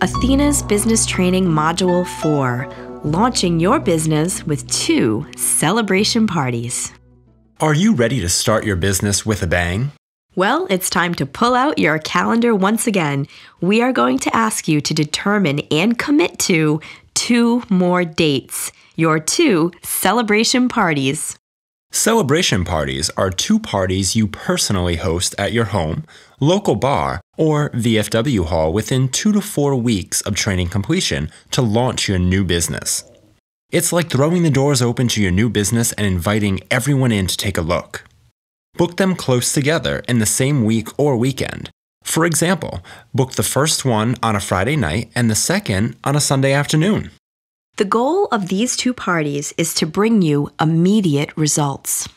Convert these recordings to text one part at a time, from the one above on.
Athena's Business Training Module 4, Launching Your Business with 2 Celebration Parties. Are you ready to start your business with a bang? Well, it's time to pull out your calendar once again. We are going to ask you to determine and commit to 2 more dates, your 2 celebration parties. Celebration parties are 2 parties you personally host at your home, local bar, or VFW hall within 2 to 4 weeks of training completion to launch your new business. It's like throwing the doors open to your new business and inviting everyone in to take a look. Book them close together in the same week or weekend. For example, book the first one on a Friday night and the second on a Sunday afternoon. The goal of these 2 parties is to bring you immediate results.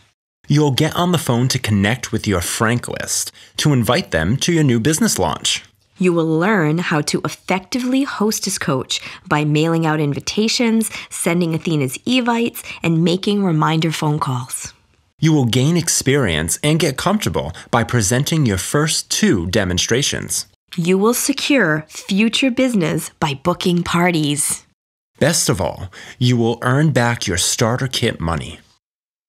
You'll get on the phone to connect with your frank list to invite them to your new business launch. You will learn how to effectively hostess coach by mailing out invitations, sending Athena's evites, and making reminder phone calls. You will gain experience and get comfortable by presenting your first 2 demonstrations. You will secure future business by booking parties. Best of all, you will earn back your starter kit money.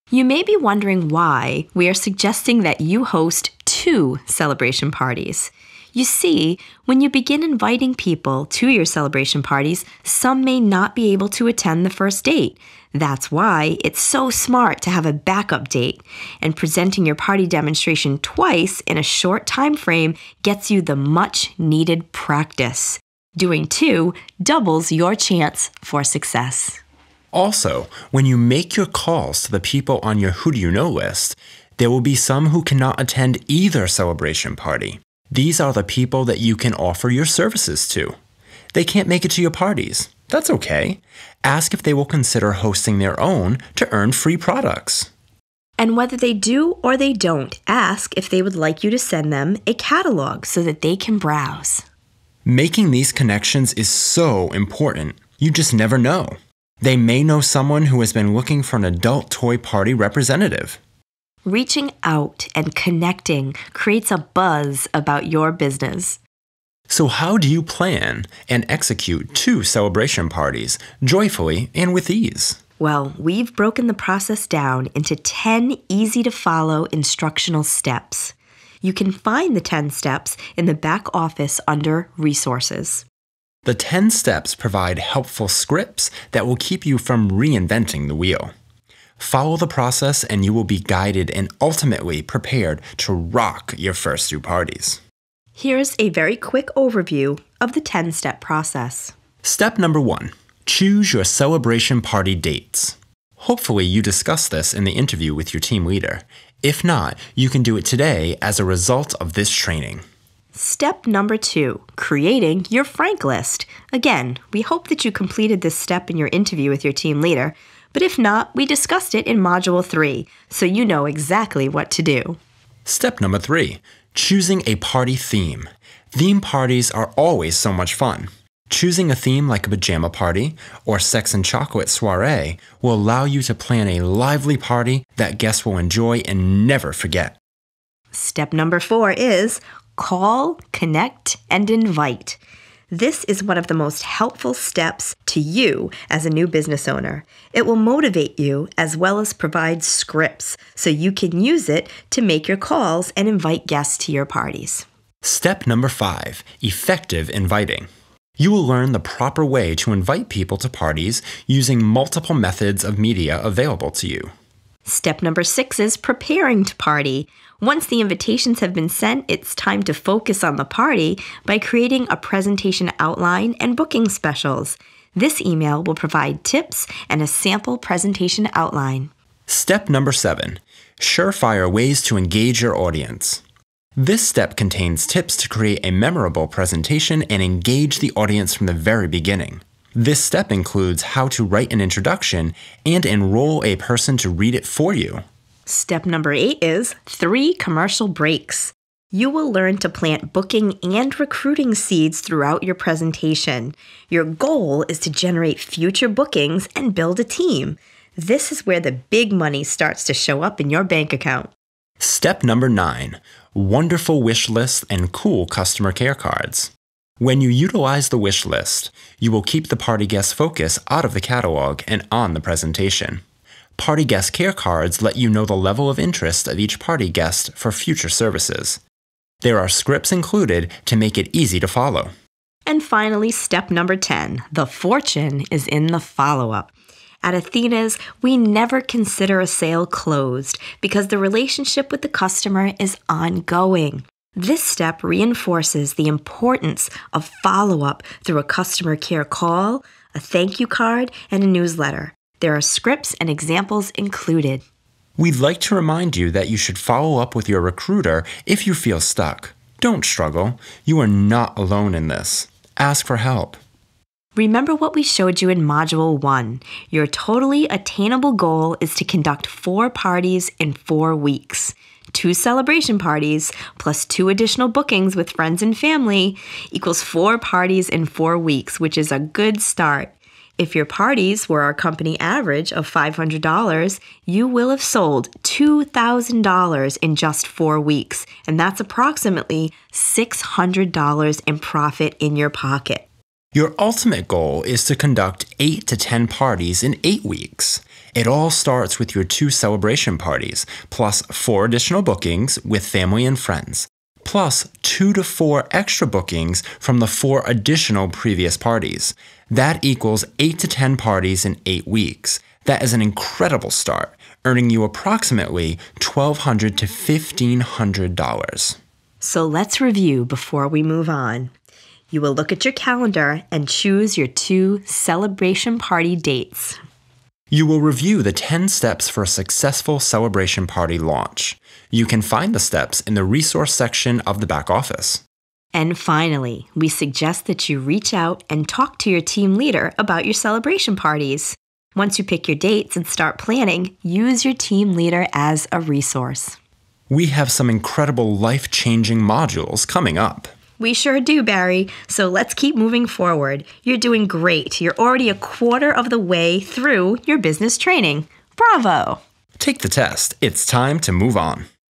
You may be wondering why we are suggesting that you host 2 celebration parties. You see, when you begin inviting people to your celebration parties, some may not be able to attend the first date. That's why it's so smart to have a backup date, and presenting your party demonstration twice in a short time frame gets you the much needed practice. Doing 2 doubles your chance for success. Also, when you make your calls to the people on your Who Do You Know list, there will be some who cannot attend either celebration party. These are the people that you can offer your services to. They can't make it to your parties. That's okay. Ask if they will consider hosting their own to earn free products. And whether they do or they don't, ask if they would like you to send them a catalog so that they can browse. Making these connections is so important. You just never know. They may know someone who has been looking for an adult toy party representative. Reaching out and connecting creates a buzz about your business. So how do you plan and execute 2 celebration parties joyfully and with ease? Well, we've broken the process down into 10 easy-to-follow instructional steps. You can find the 10 steps in the back office under Resources. The 10 steps provide helpful scripts that will keep you from reinventing the wheel. Follow the process and you will be guided and ultimately prepared to rock your first 2 parties. Here's a very quick overview of the 10-step process. Step number 1. Choose your celebration party dates. Hopefully you discussed this in the interview with your team leader. If not, you can do it today as a result of this training. Step number 2, creating your frank list. Again, we hope that you completed this step in your interview with your team leader, but if not, we discussed it in Module 3, so you know exactly what to do. Step number 3, choosing a party theme. Theme parties are always so much fun. Choosing a theme like a pajama party or sex and chocolate soiree will allow you to plan a lively party that guests will enjoy and never forget. Step number 4 is call, connect, and invite. This is one of the most helpful steps to you as a new business owner. It will motivate you as well as provide scripts so you can use it to make your calls and invite guests to your parties. Step number 5, effective inviting. You will learn the proper way to invite people to parties using multiple methods of media available to you. Step number 6 is preparing to party. Once the invitations have been sent, it's time to focus on the party by creating a presentation outline and booking specials. This email will provide tips and a sample presentation outline. Step number 7, surefire ways to engage your audience. This step contains tips to create a memorable presentation and engage the audience from the very beginning. This step includes how to write an introduction and enroll a person to read it for you. Step number 8 is 3 commercial breaks. You will learn to plant booking and recruiting seeds throughout your presentation. Your goal is to generate future bookings and build a team. This is where the big money starts to show up in your bank account. Step number 9, wonderful wish lists and cool customer care cards. When you utilize the wish list, you will keep the party guest focus out of the catalog and on the presentation. Party guest care cards let you know the level of interest of each party guest for future services. There are scripts included to make it easy to follow. And finally, step number 10, the fortune is in the follow-up. At Athena's, we never consider a sale closed because the relationship with the customer is ongoing. This step reinforces the importance of follow-up through a customer care call, a thank you card, and a newsletter. There are scripts and examples included. We'd like to remind you that you should follow up with your recruiter if you feel stuck. Don't struggle. You are not alone in this. Ask for help. Remember what we showed you in Module 1. Your totally attainable goal is to conduct 4 parties in 4 weeks. 2 celebration parties plus 2 additional bookings with friends and family equals 4 parties in 4 weeks, which is a good start. If your parties were our company average of $500, you will have sold $2,000 in just 4 weeks, and that's approximately $600 in profit in your pocket. Your ultimate goal is to conduct 8 to 10 parties in 8 weeks. It all starts with your 2 celebration parties, plus 4 additional bookings with family and friends, plus 2 to 4 extra bookings from the 4 additional previous parties. That equals 8 to 10 parties in 8 weeks. That is an incredible start, earning you approximately $1,200 to $1,500. So let's review before we move on. You will look at your calendar and choose your 2 celebration party dates. You will review the 10 steps for a successful celebration party launch. You can find the steps in the resource section of the back office. And finally, we suggest that you reach out and talk to your team leader about your celebration parties. Once you pick your dates and start planning, use your team leader as a resource. We have some incredible life-changing modules coming up. We sure do, Barry. So let's keep moving forward. You're doing great. You're already a quarter of the way through your business training. Bravo! Take the test. It's time to move on.